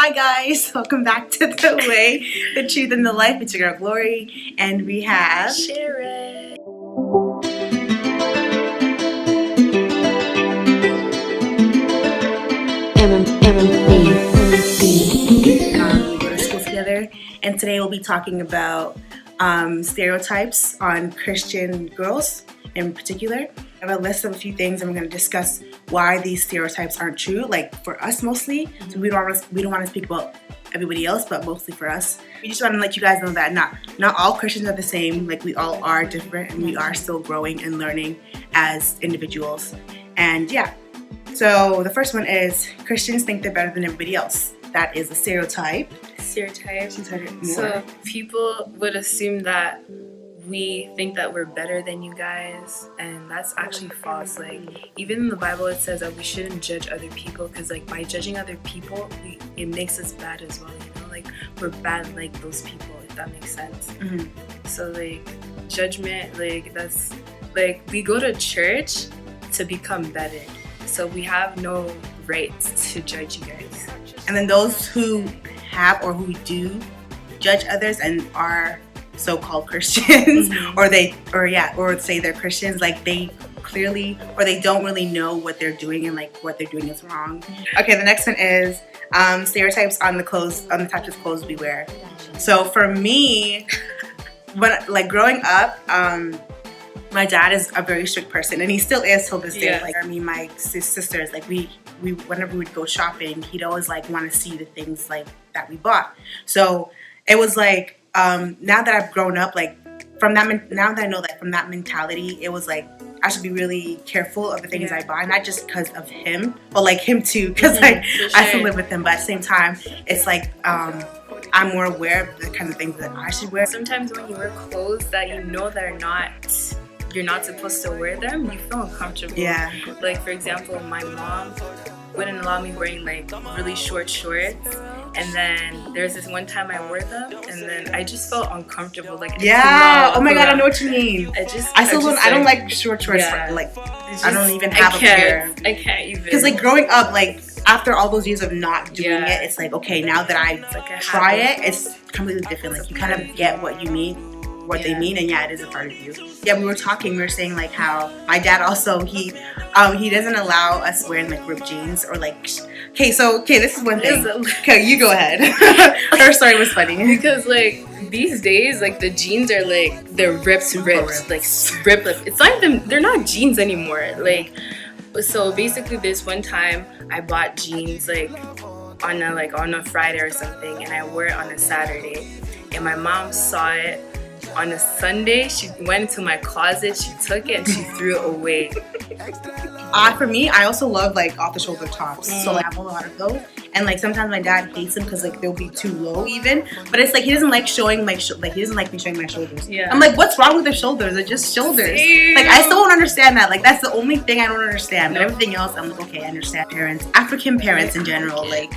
Hi guys, welcome back to The Way, The Truth, and The Life. It's your girl Glory, and we have Sharon. we go to school together, and today we'll be talking about stereotypes on Christian girls in particular. I have a list of a few things, and we're going to discuss why these stereotypes aren't true, like for us mostly. So we don't want to speak about everybody else, but mostly for us. We just want to let you guys know that not all Christians are the same. Like, we all are different, and we are still growing and learning as individuals. And yeah, so the first one is Christians think they're better than everybody else. That is a stereotype. So people would assume that we think that we're better than you guys, and that's actually false. Like, even in the Bible it says that we shouldn't judge other people, because like by judging other people it makes us bad as well, you know, like we're bad like those people, if that makes sense. So like judgment, like that's like we go to church to become better, so we have no right to judge you guys. And then those who have or who do judge others and are so-called Christians, or say they're Christians, like they clearly, or they don't really know what they're doing, and like what they're doing is wrong. Okay, the next one is stereotypes on the types of clothes we wear. So for me, when like growing up, my dad is a very strict person, and he still is till this day. Yeah. Like, I mean, my sisters, like we whenever we'd go shopping, he'd always like want to see the things like that we bought. So it was like, now that I've grown up, like now that I know that from that mentality, it was like I should be really careful of the things I buy, not just because of him, but like him too, because I still live with him. But at the same time, it's like I'm more aware of the kind of things that I should wear. Sometimes when you wear clothes that you know you're not supposed to wear them, you feel uncomfortable. Yeah. Like, for example, my mom wouldn't allow me wearing like really short shorts, and then there's this one time I wore them, and then I just felt uncomfortable. Like, oh my god, I know what you mean. I don't like short shorts. Yeah. Like, I don't even have a pair. I can't even. Because like growing up, like after all those years of not doing it, it's like, okay, now that I try it, it's completely different. Like, you kind of get what you mean, what they mean, and it is a part of you. Yeah, we were saying like how my dad also, he doesn't allow us wearing like ripped jeans or like, this is one thing. Okay, you go ahead. Her story was funny. Because like these days, like the jeans are like, they're ripped, like ripped. It's not even, they're not jeans anymore. Like, so basically this one time I bought jeans like on a Friday or something, and I wore it on a Saturday, and my mom saw it on a Sunday. She went into my closet, she took it, and she threw it away. For me, I also love like off-the-shoulder tops. So like, I have a lot of those. And like sometimes my dad hates them because like they'll be too low even. But it's like he doesn't like showing my he doesn't like me showing my shoulders. Yeah. I'm like, what's wrong with the shoulders? They're just shoulders. Same. Like, I still don't understand that. Like, that's the only thing I don't understand. But everything else, I'm like, okay, I understand. African parents in general. Like,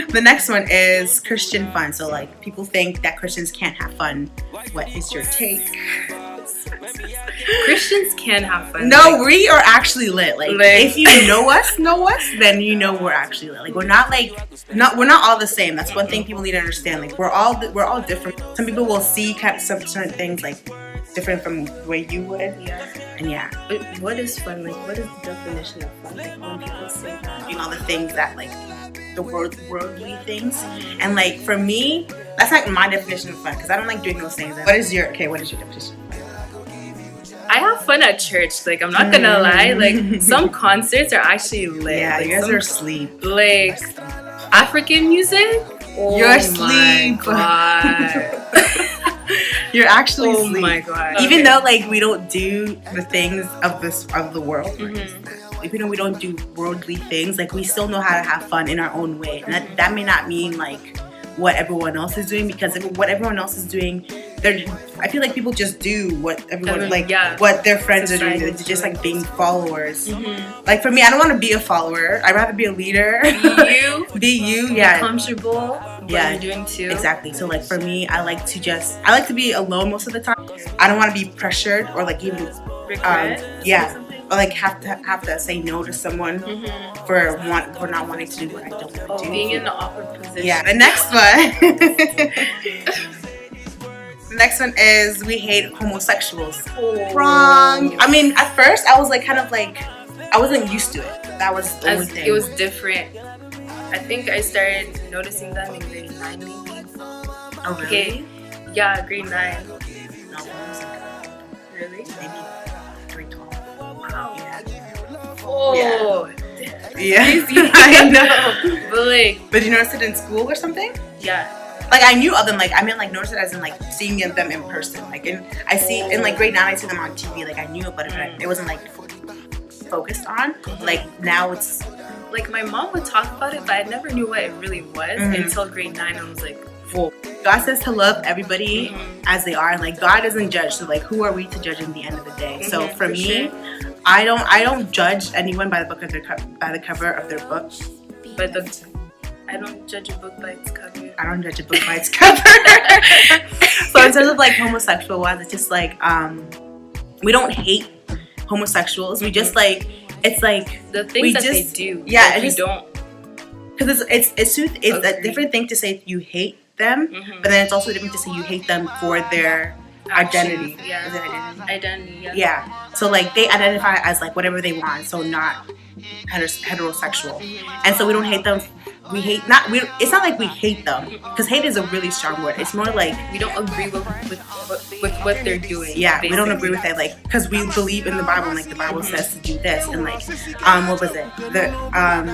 the next one is Christian fun. So like, people think that Christians can't have fun. What is your take? Christians can have fun. No, we are actually lit. Like, if you know us, then you know we're actually lit. Like, we're not all the same. That's one thing people need to understand. Like, we're all different. Some people will see some certain things like different from the way you would. And But what is fun? Like, what is the definition of fun? Like, when people say that, you know, the things that like the worldly things. And like, for me, that's not my definition of fun, because I don't like doing those things. What is your definition? I have fun at church. Like, I'm not gonna lie. Like, some concerts are actually lit. Yeah, like, you guys are asleep. Like, African music. Oh, you're asleep. You're actually asleep. Oh my god. Even though like we don't do the things of the world. Even though we don't do worldly things, like we still know how to have fun in our own way. And that may not mean like what everyone else is doing, because what everyone else is doing, I feel like people just do what everyone what their friends are doing. They're just like being followers. Like, for me, I don't want to be a follower. I'd rather be a leader. Be you. Yeah. Be comfortable. What you're doing too. Exactly. So like, for me, I like to be alone most of the time. I don't want to be pressured or like even regret. like have to say no to someone for not wanting to do what I don't want to do. Being in an awkward position. Yeah. The next one. The next one is we hate homosexuals. Wrong. I mean, at first I was like kind of like I wasn't used to it. That was the only thing. It was different. I think I started noticing them in grade 9 maybe. Oh, really? Okay. Yeah, grade 9. No, it wasn't. Really? Maybe grade 12. Wow. Yeah. Oh. Yeah. Crazy. I know. But like. But you noticed it in school or something? Yeah. Like I knew of them, like I mean like noticed it as in like seeing them in person. Like in like grade 9 I see them on TV, like I knew about it, but it wasn't like focused on. Like now it's like my mom would talk about it, but I never knew what it really was until grade 9. I was like, whoa. God says to love everybody as they are, and like God doesn't judge, so like who are we to judge in the end of the day? So for me, sure. I don't judge anyone by the cover of their book. But I don't judge a book by its cover. I don't judge a book by its cover. So in terms of like homosexual wise, it's just like we don't hate homosexuals. We just like it's like the things that they do. Yeah, like, we don't. Because it's a different thing to say you hate them, but then it's also different to say you hate them for their identity. Yeah. Is it identity? Identity. Yeah. Yeah. So like they identify as like whatever they want, so not heterosexual, and so we don't hate them. It's not like we hate them, because hate is a really strong word. It's more like we don't agree with what they're doing. Yeah, basically. We don't agree with it, like because we believe in the Bible, and like the Bible says to do this, and like what was it?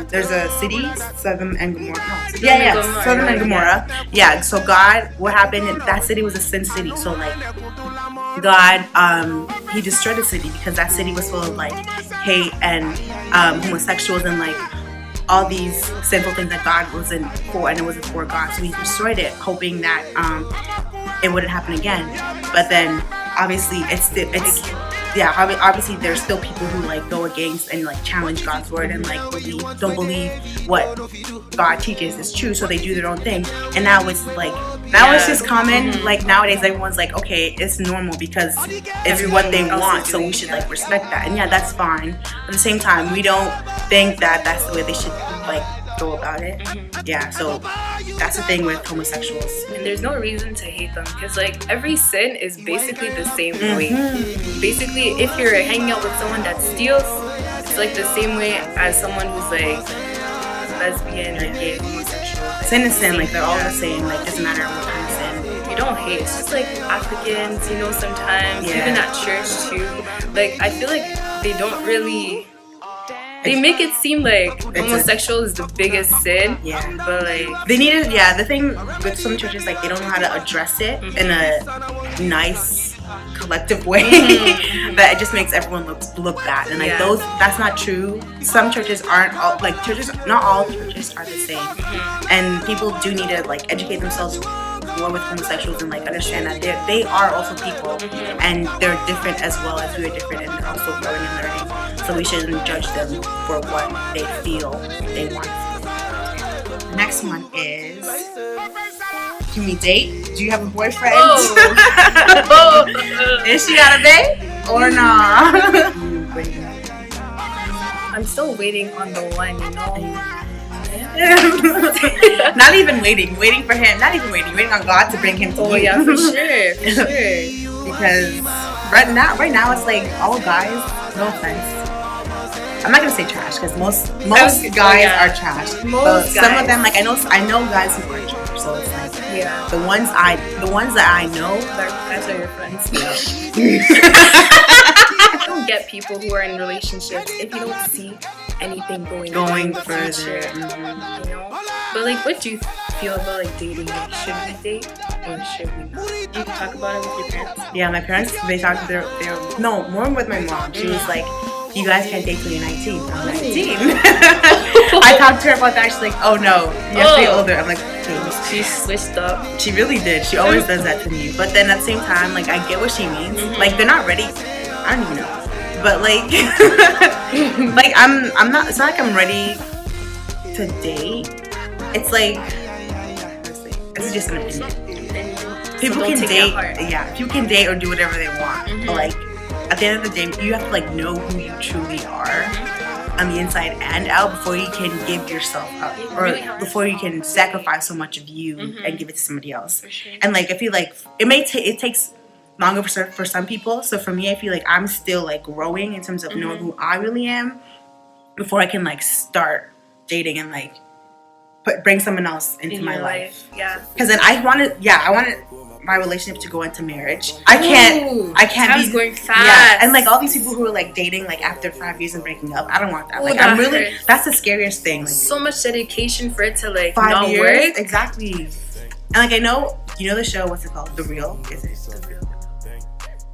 There's a city, Sodom and Gomorrah. No. Yeah, Sodom and Gomorrah. Yeah. So God, what happened? That city was a sin city. So like God, He destroyed the city because that city was full of like hate and homosexuals and like all these sinful things that God wasn't for, and it wasn't for God. So He destroyed it, hoping that it wouldn't happen again. But then obviously obviously there's still people who like go against and like challenge God's word and like don't believe what God teaches is true, so they do their own thing. And now it's like it's just common. Like nowadays everyone's like, okay, it's normal because it's what they want, so we should like respect that. And yeah, that's fine. At the same time, we don't think that that's the way they should like go about it. Yeah, so that's the thing with homosexuals. And there's no reason to hate them, because like every sin is basically the same way. Basically, if you're hanging out with someone that steals, it's like the same way as someone who's like lesbian or gay, homosexual. Sin is sin, like they're all the same. Like doesn't matter what kind of sin. You don't hate. It's just like Africans, you know, sometimes even at church too. Like I feel like they don't really. They make it seem like homosexual is the biggest sin. Yeah. But like they need it. Yeah. The thing with some churches, like they don't know how to address it in a nice, collective way. That it just makes everyone look bad. And like that's not true. Some churches aren't all like churches. Not all churches are the same. And people do need to like educate themselves more with homosexuals and like understand that they are also people and they're different as well as we are different, and they're also growing and learning. So we shouldn't judge them for what they feel they want. The next one is, can we date? Do you have a boyfriend? Is she got a babe or not? I'm still waiting on the one, you know. Not even waiting for him. Not even waiting on God to bring him to you. Yeah, for sure. Because right now it's like all guys. No offense. I'm not gonna say trash because most guys are trash. Some of them, like I know guys who are trash. So it's like the ones that I know. That's are your friends. I don't get people who are in relationships if you don't see anything going further. You know? But like, what do you feel about like dating? Like, should we date or should we not? Do you talk about it with your parents? Yeah, my parents, they talk to their no, more with my mom. She was like, you guys can't date till you're 19. I'm 19. I talked to her about that. She's like, oh no, you have to be older. I'm like, okay. She switched up. She really did. She always does that to me. But then at the same time, like I get what she means. Like they're not ready. I don't even know. But like, like I'm not. It's not like I'm ready to date. It's like, it's just an opinion. People can date. Yeah, people can date or do whatever they want. But like, at the end of the day, you have to like know who you truly are on the inside and out before you can give yourself up, or before you can sacrifice so much of you and give it to somebody else. Sure. And like I feel like it takes longer for some people. So for me, I feel like I'm still like growing in terms of knowing who I really am before I can like start dating and like bring someone else into my life. Yeah. Because then I wanted my relationship to go into marriage. I can't time's be going fast. Yeah, and like all these people who are like dating like after 5 years and breaking up, I don't want that. Ooh, Like that hurts. That's the scariest thing. Like so much dedication for it to like 5 not years, work. exactly. And like I know, you know the show, what's it called? The Real? Is it? The Real.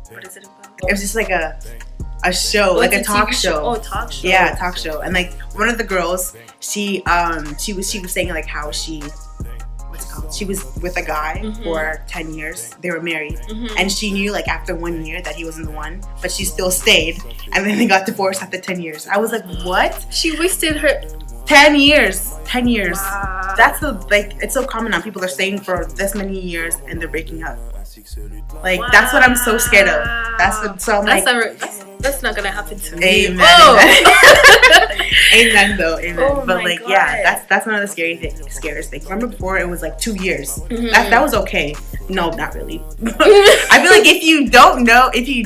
What is it about? It was just like a show, like a talk show. Oh, talk show. Yeah, talk show. And like one of the girls, she was saying like how she was with a guy for 10 years. They were married. And she knew like after 1 year that he wasn't the one, but she still stayed. And then they got divorced after 10 years. I was like, what? She wasted her 10 years. 10 years. Wow. That's it's so common now. People are staying for this many years and they're breaking up. Like that's what I'm so scared of. That's not gonna happen to me. Amen. Oh. Amen though. Amen. Oh but my like God. yeah, that's one of the scariest things. Remember before it was like 2 years. That was okay. No, not really. I feel like if you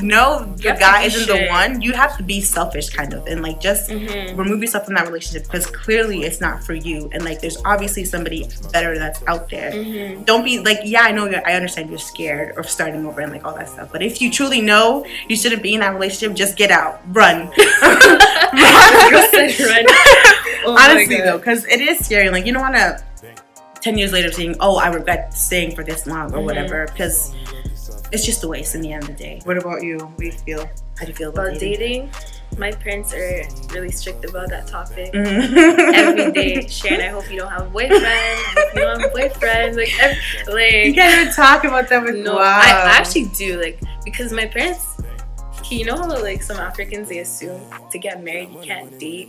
know the guy isn't the one, you have to be selfish kind of and like just remove yourself from that relationship because clearly it's not for you and like there's obviously somebody better that's out there. Don't be like, yeah, I understand you're scared of starting over and like all that stuff, but if you truly know you shouldn't be in that relationship, just get out, run. Run. Oh honestly though, because it is scary. Like you don't want to 10 years later saying, oh, I regret staying for this long or whatever, because it's just a waste in the end of the day. What about you? What do you feel? How do you feel about dating? My parents are really strict about that topic. Every day, Sharon, I hope you don't have a boyfriend. I hope you don't have a boyfriend. Like you can't even talk about that with no. Wow. I actually do, like, because my parents. You know how like some Africans, they assume to get married you can't date,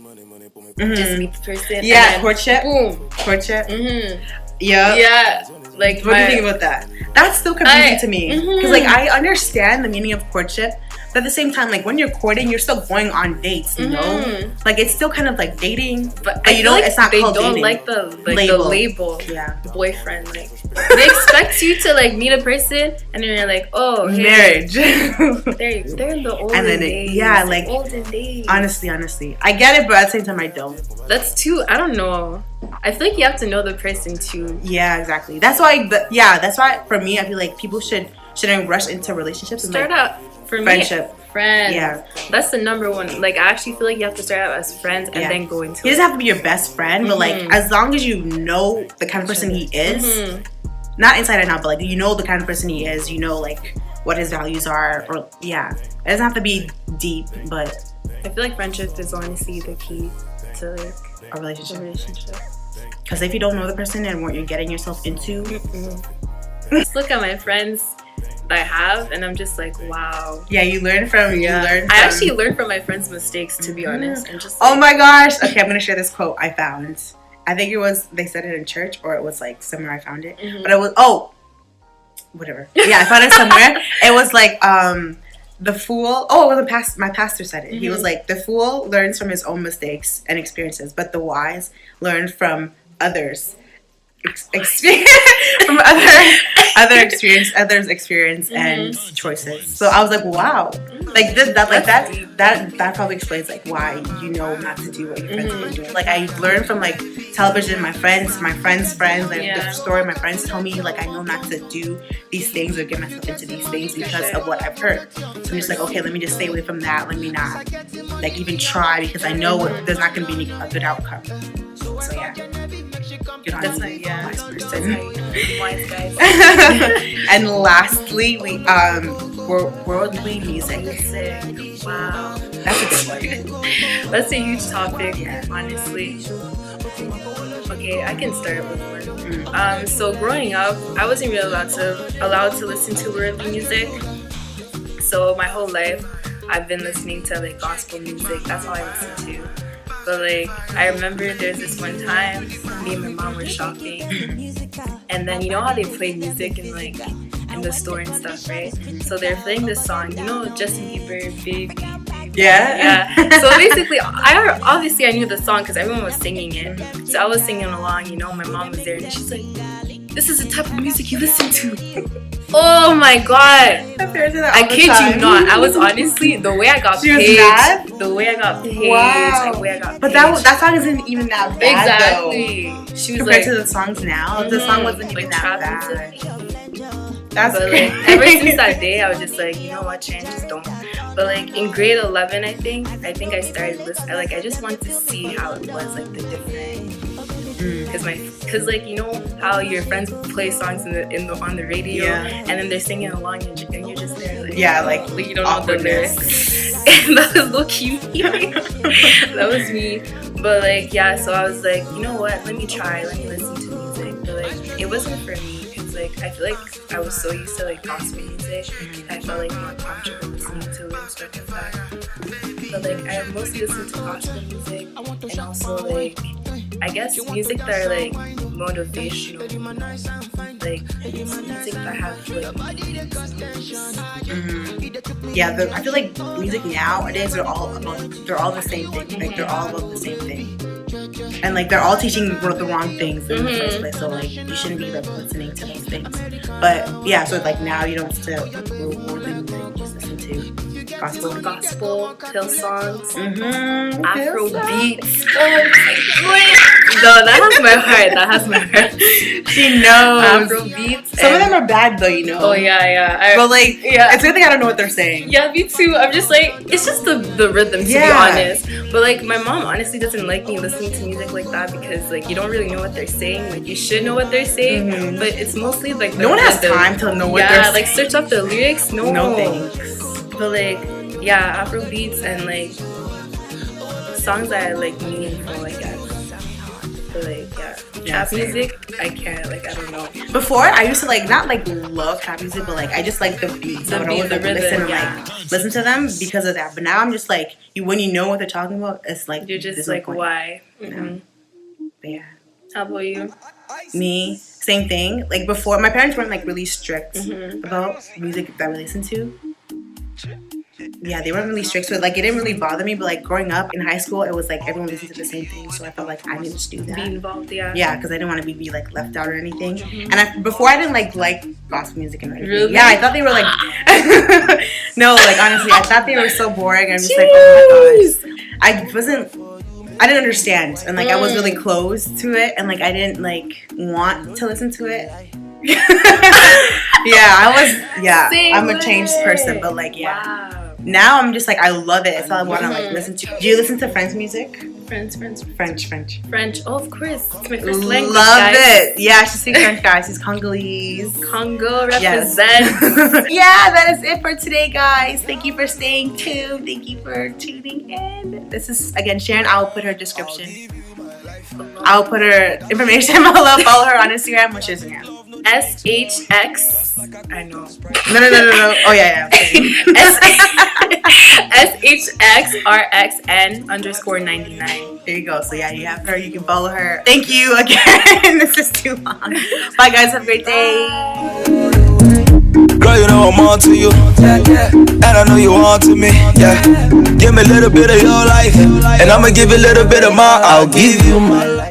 just meet the person. Yeah, and then, courtship. Boom. Courtship. Yeah. Yeah. Like, what do you think about that? That's still confusing to me because like I understand the meaning of courtship, but at the same time, like when you're courting, you're still going on dates. You know, like it's still kind of like dating, but you don't. Like it's not. They called don't dating. Like the label. Yeah, boyfriend. Like they expect you to like meet a person, and then you're like, oh, hey, marriage. they're in the olden days. Yeah, like olden days. Honestly, I get it, but at the same time, I don't. That's too. I don't know. I feel like you have to know the person too. Yeah, exactly. That's why. That's why for me, I feel like people shouldn't rush into relationships. Start out for friendship. Friends. Yeah, that's the number one. Like I actually feel like you have to start out as friends and then go into. He doesn't have to be your best friend, but like as long as you know the kind of person he is, not inside and out, but like you know the kind of person he is. You know like what his values are, or it doesn't have to be deep, but I feel like friendship is honestly the key to like a relationship. Because if you don't know the person and what you're getting yourself into, just look at my friends that I have, and I'm just like, wow. Yeah, you learn from. I actually learned from my friends' mistakes, to be honest. And just oh my gosh. Okay, I'm gonna share this quote I found. I think it was they said it in church, or it was like somewhere I found it. But it was whatever. Yeah, I found it somewhere. It was like the fool. Oh, it was my pastor said it. He was like, the fool learns from his own mistakes and experiences, but the wise learn from others. From others' experience and choices. So I was like, wow, like that probably explains like why you know not to do what your friends have been doing. Like I learned from like television, my friends, like the story my friends tell me, like I know not to do these things or get myself into these things because of what I've heard. So I'm just like, okay, let me just stay away from that. Let me not like even try because I know there's not going to be a good outcome. So yeah. That's like wise person. Wise guys. And lastly, we worldly music. Wow, that's a huge topic. Honestly. Okay, I can start with one. So growing up, I wasn't really allowed to listen to worldly music. So my whole life, I've been listening to like gospel music. That's all I listen to. But like I remember there's this one time me and my mom were shopping, and then you know how they play music and in the store and stuff, right? So they're playing this song, you know, Justin Bieber, Baby. Yeah. So basically, I knew the song because everyone was singing it. So I was singing along, you know, my mom was there and she's like, "This is the type of music you listen to." Oh my god! I kid you not. I was honestly the way I got paid. The way I got paid. Wow. The way I got paid. But that song isn't even that bad. Exactly. Though. She was compared like, to the songs now, the song wasn't even that bad. That's but like ever since that day, I was just like, you know what, Chan, just don't. But like in grade 11, I think I started listening. Like I just wanted to see how it was, like the different. Cause like you know how your friends play songs on the radio, and then they're singing along, and you're just there like like you don't know the lyrics. And that was low key me. That was me. But like so I was like, you know what? Let me listen to music. But like it wasn't for me. Like I feel like I was so used to like gospel music, I felt like more comfortable listening to it and stuff like that. But like I mostly listen to gospel music and also like I guess music that are like motivational, like music that have like. Yeah, I feel like music nowadays are all the same thing. Like they're all about the same thing. And like they're all teaching the wrong things in the first place, so like you shouldn't be like listening to those things. But yeah, so like now you don't still reward them, like just listen to gospel, hill songs, Afro beats. No, that has my heart. She knows. Afro beats. Some of them are bad though, you know. Oh yeah. But like, it's a good thing I don't know what they're saying. Yeah, me too. I'm just like, it's just the rhythm, to be honest. But like, my mom honestly doesn't like me listening to music like that because like you don't really know what they're saying. Like you should know what they're saying, but it's mostly like no one has time to know what they're saying. Like search up the lyrics. No thanks. But like, Afro beats and like songs that are like meaningful, I guess. But like, trap music, I can't. Like, I don't know. Before, I used to like not like love trap music, but like I just like the beats. I would always like listen to them because of that. But now I'm just like, when you know what they're talking about, it's like you're just like, why? Yeah. How about you? Me, same thing. Like before, my parents weren't like really strict about music that we listened to. Yeah, they weren't really strict, so like it didn't really bother me. But like growing up in high school, it was like everyone listened to the same thing, so I felt like I needed to do that. Be involved, Yeah, because I didn't want to be like left out or anything. And before I didn't like gospel music and everything. Really? Yeah, I thought they were like no, like honestly, I thought they were so boring. I'm just like, oh my gosh, I didn't understand, and like I was really closed to it, and like I didn't like want to listen to it. I'm a changed person, but like now I'm just like I love it. It's all I want to like listen to. Do you listen to French music? French. Oh, of course. It's my first language. Love it. Yeah, she speaks French, guys. She's Congolese. Congo represent. Yes. That is it for today, guys. Thank you for staying tuned. Thank you for tuning in. This is again Sharon. I'll put her description. I'll put her information below. Follow her on Instagram. What's your Instagram? SHX. I know. No. Oh yeah. SHXRXN_99. There you go. So yeah, you have her. You can follow her. Thank you again. This is too long. Bye guys. Have a great day. Girl, you know I'm on to you, and I know you on to me, Give me a little bit of your life, and I'ma give you a little bit of mine. I'll give you my life.